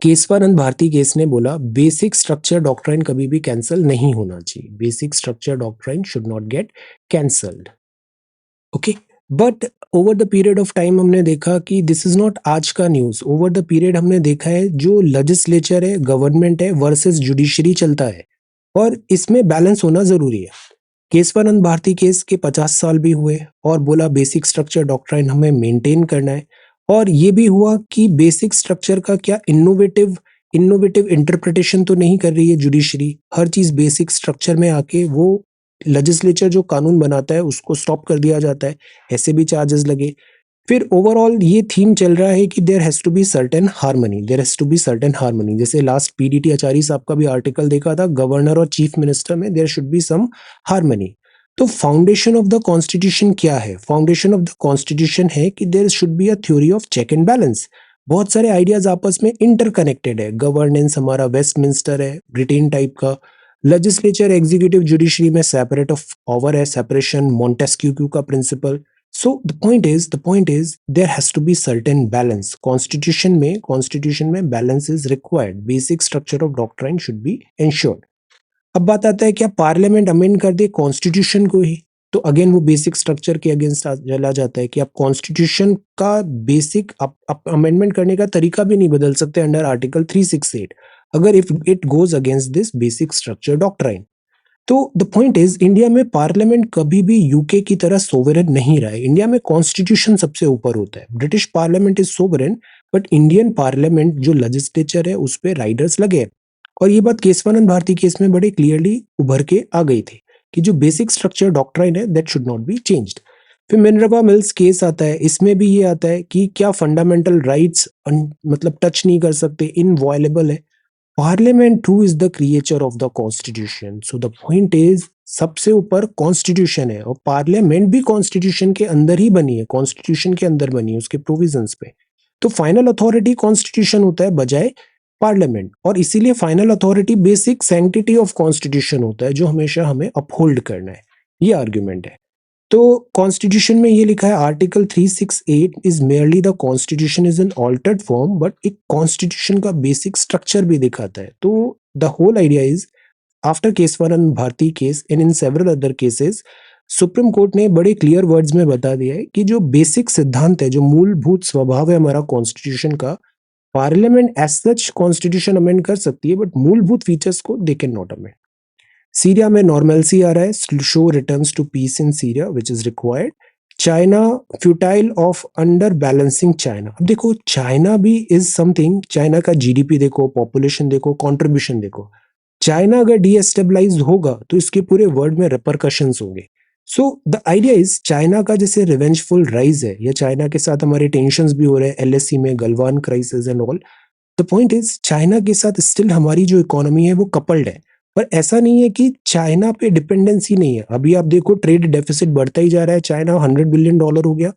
केशवानंद भारती केस ने बोला बेसिक स्ट्रक्चर डॉक्ट्राइन कभी भी कैंसिल नहीं होना चाहिए, basic structure doctrine should not get cancelled. Okay, but over the period of time हमने देखा कि दिस इज नॉट आज का न्यूज। ओवर द पीरियड हमने देखा है जो लेजिस्लेचर है, गवर्नमेंट है वर्सेस जुडिशरी चलता है, और इसमें बैलेंस होना जरूरी है। केशवानंद भारती केस के 50 साल भी हुए और बोला बेसिक स्ट्रक्चर डॉक्ट्राइन हमें मेंटेन करना है। और ये भी हुआ कि बेसिक स्ट्रक्चर का क्या इनोवेटिव इनोवेटिव इंटरप्रिटेशन तो नहीं कर रही है जुडिशरी। हर चीज बेसिक स्ट्रक्चर में आके वो लेजिस्लेचर जो कानून बनाता है उसको स्टॉप कर दिया जाता है, ऐसे भी चार्जेस लगे। फिर ओवरऑल ये थीम चल रहा है कि there has to be certain harmony, there has to be certain harmony. जैसे लास्ट पीडीटी आचार्य साहब का भी आर्टिकल देखा था, गवर्नर और चीफ मिनिस्टर में there should be some harmony. तो फाउंडेशन ऑफ द कॉन्स्टिट्यूशन क्या है? फाउंडेशन ऑफ द कॉन्स्टिट्यूशन है कि there should be a theory of check and balance. बहुत सारे आइडियाज आपस में इंटरकनेक्टेड है। गवर्नेंस हमारा वेस्टमिंस्टर है, ब्रिटेन टाइप का। लेजिस्लेचर एग्जीक्यूटिव जुडिशरी में सेपरेट ऑफ पावर है, सेपरेशन मॉन्टेस्क्यू का principal. So the point is there has to be certain balance. Constitution में balance is required. Basic structure of doctrine should be ensured. अब बात आता है क्या पार्लियामेंट अमेंड कर दे कॉन्स्टिट्यूशन को ही? तो अगेन वो बेसिक स्ट्रक्चर के अगेंस्ट चला जाता है कि आप कॉन्स्टिट्यूशन का बेसिक अमेंडमेंट करने का तरीका भी नहीं बदल सकते अंडर आर्टिकल 368 अगर if it goes against this basic structure doctrine. तो द पॉइंट इज इंडिया में पार्लियामेंट कभी भी यूके की तरह सोवरेन नहीं रहा है। इंडिया में कॉन्स्टिट्यूशन सबसे ऊपर होता है। British parliament is sovereign, but Indian parliament जो लेजिस्लेचर है उस पर राइडर्स लगे हैं। और ये बात केशवानंद भारती केस में बड़े क्लियरली उभर के आ गई थी कि जो बेसिक स्ट्रक्चर डॉक्ट्राइन है that should not be changed. फिर मिनर्वा मिल्स केस आता है, इसमें भी ये आता है कि क्या फंडामेंटल राइट्स मतलब टच नहीं कर सकते, इनवॉयलेबल है। Parliament two is the creature of the constitution. So the point is सबसे ऊपर कॉन्स्टिट्यूशन है, और पार्लियामेंट भी कॉन्स्टिट्यूशन के अंदर ही बनी है, कॉन्स्टिट्यूशन के अंदर बनी है उसके प्रोविजंस पे। तो फाइनल अथॉरिटी कॉन्स्टिट्यूशन होता है बजाय पार्लियामेंट, और इसीलिए final authority basic sanctity of constitution होता है जो हमेशा हमें अपहोल्ड करना है। ये आर्ग्यूमेंट है। तो कॉन्स्टिट्यूशन में ये लिखा है article 368 is merely the constitution is an altered form, but एक कॉन्स्टिट्यूशन का बेसिक स्ट्रक्चर भी दिखाता है। तो the whole idea is after Kesavananda Bharati case and in several other cases supreme court ने बड़े क्लियर वर्ड्स में बता दिया है कि जो बेसिक सिद्धांत है, जो मूलभूत स्वभाव है हमारा कॉन्स्टिट्यूशन का, parliament as such constitution amend कर सकती है, बट मूलभूत फीचर्स को they can not amend. Syria में नॉर्मलसी आ रहा है, show returns to peace in Syria which is required. China futile of under balancing China. अब देखो चाइना भी इज समथिंग, चाइना का जीडीपी देखो, पॉपुलेशन देखो, कंट्रीब्यूशन देखो। चाइना अगर डीएस्टेबलाइज होगा तो इसके पूरे वर्ल्ड में रिपरकशंस होंगे। So the idea is China का जैसे रिवेंजफुल राइज है, या चाइना के साथ हमारे टेंशंस भी हो रहे हैं एलएसी में, Galwan crisis and all. The point is China के साथ स्टिल हमारी जो इकोनॉमी है वो कपल्ड है, पर ऐसा नहीं है कि चाइना पे डिपेंडेंसी नहीं है। अभी आप देखो ट्रेड डेफिसिट बढ़ता ही जा रहा है, चाइना $100 बिलियन हो गया।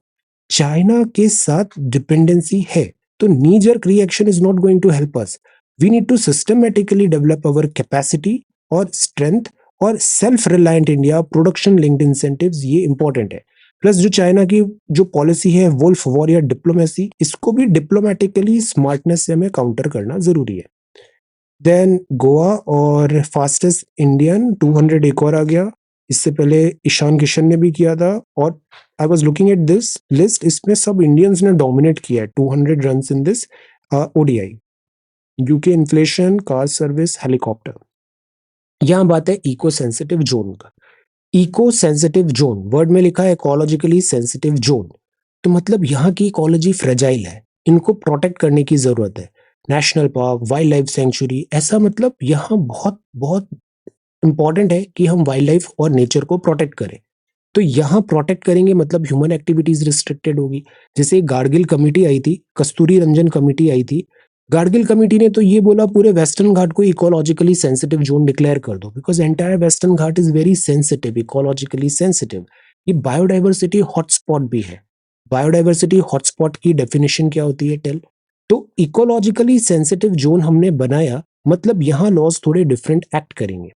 चाइना के साथ डिपेंडेंसी है, तो knee jerk reaction is not going to help us. We need to systematically develop our capacity और स्ट्रेंथ, और self reliant India, production linked incentives, ये इंपॉर्टेंट है। प्लस जो चाइना की जो पॉलिसी है वुल्फ वॉरियर डिप्लोमेसी, इसको भी डिप्लोमेटिकली स्मार्टनेस से हमें काउंटर करना ज़रूरी है। देन गोवा और फास्टेस्ट इंडियन 200 एक और आ गया। इससे पहले ईशान किशन ने भी किया था और I was looking at this list, इसमें सब इंडियंस ने डोमिनेट किया है 200 runs in this ODI. UK inflation, car service, helicopter. यहाँ बात है इको सेंसिटिव जोन का। इको सेंसिटिव जोन वर्ड में लिखा है इकोलॉजिकली सेंसिटिव जोन, तो मतलब यहाँ की इकोलॉजी फ्रेजाइल है, इनको प्रोटेक्ट करने की जरूरत है। National park, wild life sanctuary, ऐसा मतलब यहाँ बहुत बहुत इंपॉर्टेंट है कि हम वाइल्ड लाइफ और नेचर को प्रोटेक्ट करें। तो यहाँ प्रोटेक्ट करेंगे मतलब ह्यूमन एक्टिविटीज रिस्ट्रिक्टेड होगी। जैसे गार्गिल कमेटी आई थी, कस्तूरी रंजन कमेटी आई थी, गार्गिल कमेटी ने तो ये बोला पूरे वेस्टर्न घाट को इकोलॉजिकली सेंसिटिव जोन डिक्लेयर कर दो, because entire western Ghat is very sensitive, ecologically sensitive. ये बायोडाइवर्सिटी हॉटस्पॉट भी है। बायोडाइवर्सिटी हॉटस्पॉट की डेफिनेशन क्या होती है टेल? तो इकोलॉजिकली सेंसिटिव जोन हमने बनाया मतलब यहाँ लॉज थोड़े डिफरेंट एक्ट करेंगे।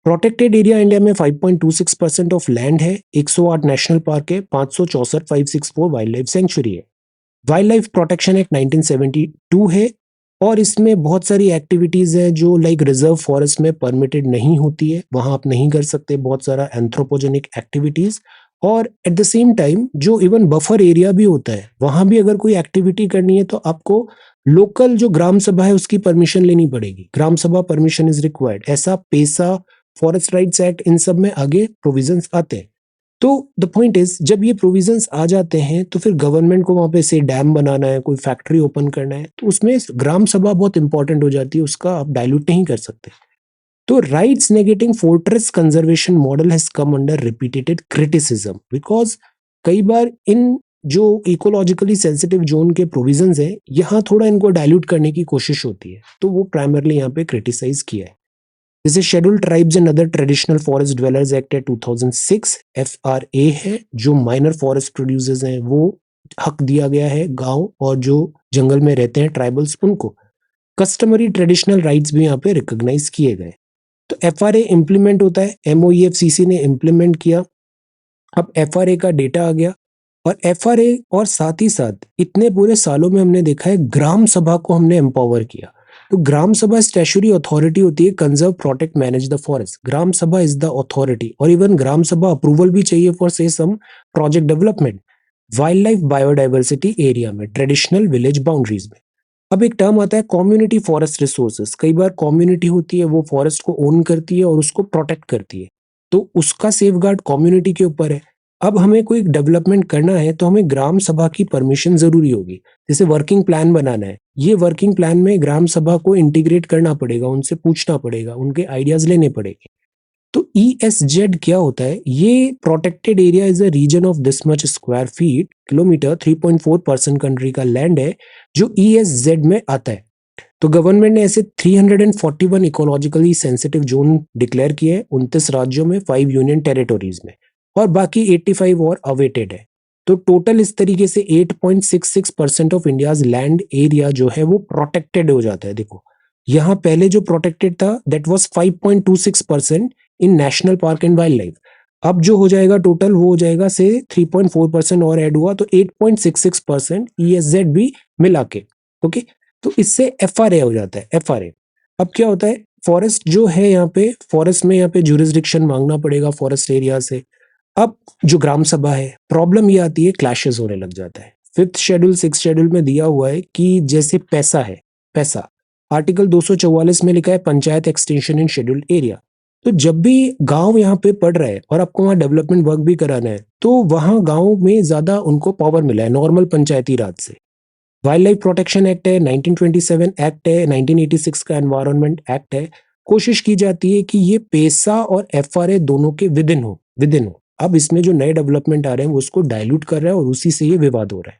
प्रोटेक्टेड एरिया इंडिया में 5.26% ऑफ लैंड है, 108 नेशनल पार्क है, 564 564 वाइल्ड लाइफ सेंचुरी है। वाइल्ड लाइफ प्रोटेक्शन एक्ट 1972 है और इसमें बहुत सारी एक्टिविटीज हैं जो लाइक रिजर्व फॉरेस्ट में परमिटेड नहीं होती है, वहां आप नहीं कर सकते बहुत सारा एंथ्रोपोजेनिक एक्टिविटीज। और एट द सेम टाइम जो इवन बफर एरिया भी होता है, वहां भी अगर कोई एक्टिविटी करनी है तो आपको लोकल जो ग्राम सभा है उसकी परमिशन लेनी पड़ेगी, ग्राम सभा परमिशन इज रिक्वायर्ड। ऐसा पेसा, फॉरेस्ट राइट्स एक्ट, इन सब में आगे प्रोविजंस आते हैं। तो द पॉइंट इज जब ये प्रोविजंस आ जाते हैं तो फिर गवर्नमेंट को वहां पे से डैम बनाना है, कोई फैक्ट्री ओपन करना है, तो उसमें ग्राम सभा बहुत इंपॉर्टेंट हो जाती है, उसका आप डाइल्यूट नहीं कर सकते। तो rights negating fortress conservation model has come under repeated criticism, because कई बार इन जो इकोलॉजिकली सेंसिटिव जोन के प्रोविजंस है यहाँ थोड़ा इनको डाइल्यूट करने की कोशिश होती है, तो वो प्राइमरली यहाँ पे क्रिटिसाइज किया है। जैसे scheduled tribes and other traditional forest dwellers act है 2006, एफआरए है, जो माइनर फॉरेस्ट प्रोड्यूसर्स हैं वो हक दिया गया है, गांव और जो जंगल में रहते हैं ट्राइबल्स उनको कस्टमरी ट्रेडिशनल राइट्स भी यहाँ पे रिकॉग्नाइज किए गए। तो एफआरए इंप्लीमेंट होता है, एमओईएफसीसी ने इंप्लीमेंट किया। अब एफआरए का डेटा आ गया और एफआरए और साथ ही साथ इतने पूरे सालों में हमने देखा है ग्राम सभा को हमने एम्पावर किया। तो ग्राम सभा स्टैट्यूटरी अथॉरिटी होती है conserve, protect, manage the forest. Gram Sabha is the authority और इवन ग्राम सभा अप्रूवल भी चाहिए फॉर से some project development wild life biodiversity area में, ट्रेडिशनल विलेज बाउंड्रीज में। अब एक टर्म आता है कम्युनिटी फॉरेस्ट रिसोर्सेस। कई बार कम्युनिटी होती है वो फॉरेस्ट को ओन करती है और उसको प्रोटेक्ट करती है, तो उसका सेफगार्ड कम्युनिटी के ऊपर है। अब हमें कोई डेवलपमेंट करना है तो हमें ग्राम सभा की परमिशन जरूरी होगी। जैसे वर्किंग प्लान बनाना है, ये वर्किंग प्लान में ग्राम सभा को इंटीग्रेट करना पड़ेगा, उनसे पूछना पड़ेगा, उनके आइडियाज लेने पड़ेंगे। तो ईएसजेड क्या होता है? ये protected area is a region of this much square feet kilometer, 3.4% country का लैंड है जो ईएसजेड में आता है। तो गवर्नमेंट ने ऐसे 341 इकोलॉजिकली सेंसिटिव जोन डिक्लेयर किए हैं 29 राज्यों में, 5 यूनियन टेरिटोरीज में, और बाकी 85 और अवेटेड है। तो टोटल इस तरीके से 8.66% ऑफ इंडियाज लैंड एरिया जो है वो प्रोटेक्टेड हो जाता है। देखो यहाँ पहले जो प्रोटेक्टेड था that was 5.26% in national park and wild life. अब जो हो जाएगा टोटल वो हो जाएगा से 3.4% और ऐड हुआ तो 8.66% ईएसजेड भी मिला के। ओके, तो इससे एफआरए हो जाता है। एफआरए अब क्या होता है, फॉरेस्ट जो है यहाँ पे, फॉरेस्ट में यहाँ पे ज्यूरिसडिक्शन मांगना पड़ेगा फॉरेस्ट एरिया से। अब जो ग्राम सभा है, प्रॉब्लम ये आती है क्लैशेस होने लग जाता है। 5th शेड्यूल 6th शेड्यूल में दिया हुआ है कि जैसे पैसा है, पैसा आर्टिकल 244 में लिखा है panchayat extension in scheduled area. तो जब भी गांव यहाँ पे पड़ रहा है और आपको वहाँ डेवलपमेंट वर्क भी कराना है तो वहाँ गांव में ज्यादा उनको पावर मिला है नॉर्मल पंचायती राज से। वाइल्ड लाइफ प्रोटेक्शन एक्ट है, 1927 एक्ट है, 1986 का एनवायरनमेंट एक्ट है। कोशिश की जाती है कि ये पेसा और एफआरए दोनों के विदिन हो। अब इसमें जो नए डेवलपमेंट आ रहे हैं वो उसको डाइल्यूट कर रहा है और उसी से ये विवाद हो रहा है।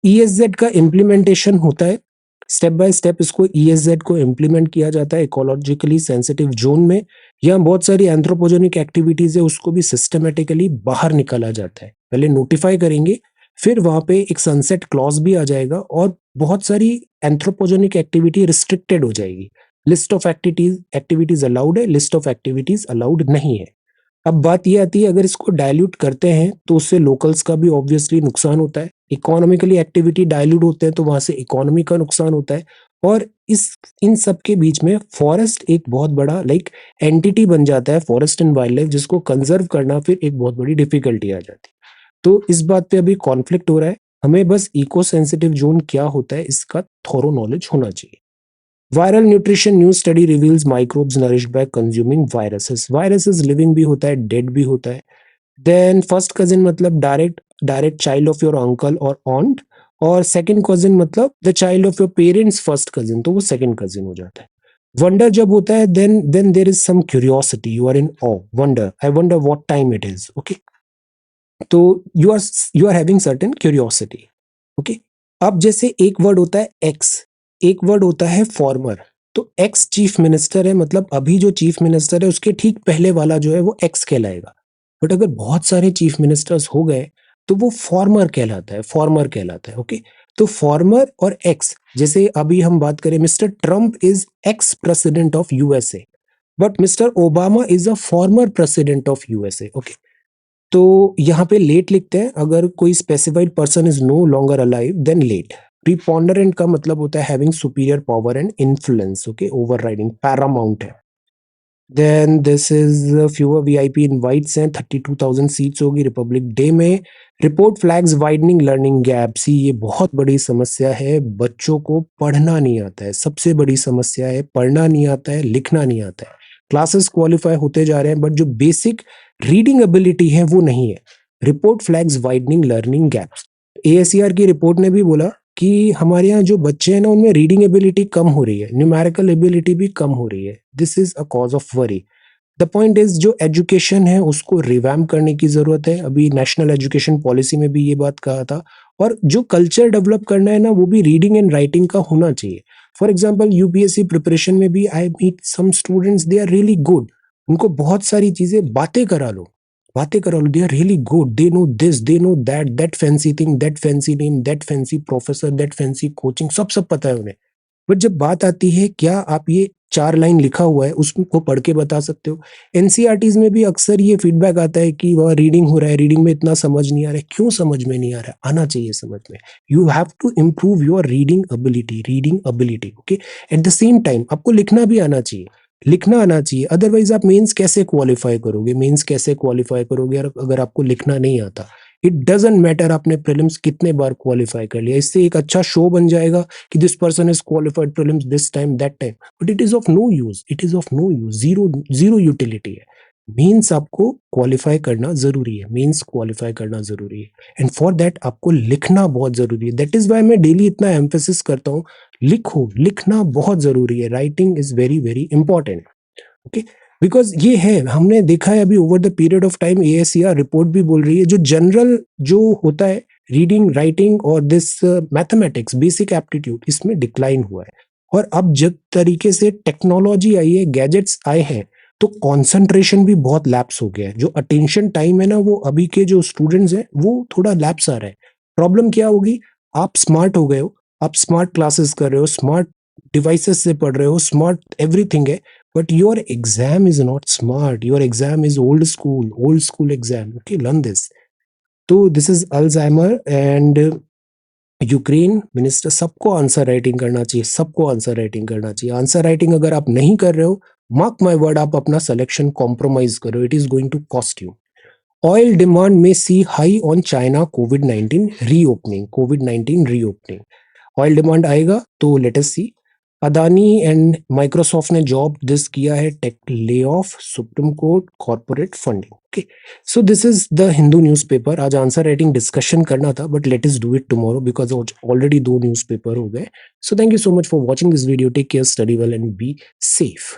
ईएसजेड का इम्प्लीमेंटेशन होता है स्टेप बाय स्टेप, इसको ईएसजेड को इम्प्लीमेंट किया जाता है इकोलॉजिकली सेंसिटिव जोन में। यहाँ बहुत सारी एंथ्रोपोजेनिक एक्टिविटीज है उसको भी सिस्टमेटिकली बाहर निकाला जाता है। पहले नोटिफाई करेंगे, फिर वहां पे एक सनसेट क्लॉज भी आ जाएगा और बहुत सारी एंथ्रोपोजेनिक एक्टिविटी रिस्ट्रिक्टेड हो जाएगी। लिस्ट ऑफ एक्टिविटीज अलाउड है, लिस्ट ऑफ एक्टिविटीज अलाउड नहीं है। अब बात ये आती है, अगर इसको डाइल्यूट करते हैं तो उससे लोकल्स का भी ऑब्वियसली नुकसान होता है। इकोनॉमिकली एक्टिविटी डाइल्यूट होते हैं तो वहाँ से इकोनॉमी का नुकसान होता है, और इस इन सब के बीच में फॉरेस्ट एक बहुत बड़ा एंटिटी बन जाता है, फॉरेस्ट एंड वाइल्ड लाइफ, जिसको कंजर्व करना फिर एक बहुत बड़ी डिफिकल्टी आ जाती है। तो इस बात पे अभी कॉन्फ्लिक्ट हो रहा है। हमें बस इको सेंसिटिव जोन क्या होता है इसका थोरो नॉलेज होना चाहिए। Viral nutrition new study reveals microbes nourished bye consuming viruses. Viruses living भी होता है, डेड भी होता है। देन फर्स्ट कजिन मतलब direct direct child of your uncle और ऑन्ट, और सेकंड कजिन मतलब the child of your parents first cousin, तो वो सेकंड कजिन हो जाता है। वंडर जब होता है, then there is some curiosity, you are in awe, wonder, I wonder what time it is, okay. तो you are having certain curiosity, okay. अब जैसे एक वर्ड होता है एक्स, एक वर्ड होता है फॉर्मर। तो एक्स चीफ मिनिस्टर है, मतलब अभी जो चीफ मिनिस्टर है उसके ठीक पहले वाला जो है वो एक्स कहलाएगा। बट अगर बहुत सारे चीफ मिनिस्टर्स हो गए तो वो फॉर्मर कहलाता है, फॉर्मर कहलाता है, ओके। तो फॉर्मर और एक्स, जैसे अभी हम बात करें, Mr Trump is ex president of USA, but Mr Obama is a former president of USA, okay. तो यहाँ पे लेट लिखते हैं, अगर कोई specified person is no longer alive then late. Preponderant का मतलब होता है having superior power and influence, okay, overriding, paramount है। Then this is fewer VIP invites हैं, 32,000 सीट्स होगी रिपब्लिक डे में। Report flags widening learning gap. सी, ये बहुत बड़ी समस्या है, बच्चों को पढ़ना नहीं आता है, सबसे बड़ी समस्या है, पढ़ना नहीं आता है, लिखना नहीं आता है। क्लासेस क्वालिफाई होते जा रहे हैं बट जो बेसिक रीडिंग एबिलिटी है वो नहीं है। Report flags widening learning gaps. ASER की रिपोर्ट ने भी बोला कि हमारे यहाँ जो बच्चे हैं ना उनमें रीडिंग एबिलिटी कम हो रही है, न्यूमेरिकल एबिलिटी भी कम हो रही है। This is a cause of worry. The point is, जो एजुकेशन है उसको रिवैम्प करने की जरूरत है। अभी नेशनल एजुकेशन पॉलिसी में भी ये बात कहा था। और जो कल्चर डेवलप करना है ना वो भी रीडिंग एंड राइटिंग का होना चाहिए। फॉर एग्जाम्पल यूपीएससी प्रिपरेशन में भी I meet some students, they are really good. उनको बहुत सारी चीजें बातें करा लो, बातें करा लो, they are really good, they know this, they know that, that fancy thing, that fancy name, that fancy professor, that fancy coaching, सब सब पता है उन्हें। बट जब बात आती है क्या आप ये 4 लाइन लिखा हुआ है उसको पढ़ के बता सकते हो। एनसीईआरटीज में भी अक्सर ये फीडबैक आता है कि वह रीडिंग हो रहा है, रीडिंग में इतना समझ नहीं आ रहा है। क्यों समझ में नहीं आ रहा है? आना चाहिए समझ में। You have to improve your reading ability, okay. At the same time आपको लिखना भी आना चाहिए, लिखना आना चाहिए। अदरवाइज आप मेंस कैसे क्वालिफाई करोगे, मेंस कैसे क्वालिफाई करोगे अगर आपको लिखना नहीं आता। इट डजेंट मैटर आपने प्रीलिम्स कितने बार क्वालिफाई कर लिया, इससे एक अच्छा शो बन जाएगा कि this person is qualified prelims this time that time, but it is of no use, it is of no use, zero zero utility है। मेंस आपको क्वालिफाई करना जरूरी है, मेंस क्वालिफाई करना जरूरी है, एंड फॉर दैट आपको लिखना बहुत जरूरी है। दैट इज वाई मैं डेली इतना एम्फेसिस करता हूँ, लिखो, लिखना बहुत जरूरी है। Writing is very very important, okay. Because ये है, हमने देखा है अभी over the period of time, ASCR report भी बोल रही है जो जनरल जो होता है रीडिंग राइटिंग और दिस मैथमेटिक्स बेसिक एप्टीट्यूड, इसमें डिक्लाइन हुआ है। और अब जब तरीके से टेक्नोलॉजी आई है, गैजेट्स आए हैं, तो कंसंट्रेशन भी बहुत लैप्स हो गया है। जो अटेंशन टाइम है ना वो अभी के जो स्टूडेंट्स हैं वो थोड़ा लैप्स आ रहा है। प्रॉब्लम क्या होगी, आप स्मार्ट हो गए हो, आप स्मार्ट क्लासेस कर रहे हो, स्मार्ट डिवाइसेस से पढ़ रहे हो, स्मार्ट एवरीथिंग है, but your exam is not smart, your exam is old school exam, okay, learn this. तो this is Alzheimer and Ukraine minister, सबको आंसर राइटिंग करना चाहिए, सबको आंसर राइटिंग करना चाहिए। आंसर राइटिंग अगर आप नहीं कर रहे हो, मार्क माय वर्ड, आप अपना सिलेक्शन कॉम्प्रोमाइज करो, it is going to cost you. Oil demand में see high on China COVID 19 reopening. Oil demand आएगा तो let us see. Adani and Microsoft ने जॉब दिस किया है, tech lay off, Supreme Court, corporate funding, okay. So this is the Hindu newspaper. आज answer writing discussion करना था but let us do it tomorrow because already 2 newspaper हो गए। सो thank you so much for watching this video, take care, study well and be safe.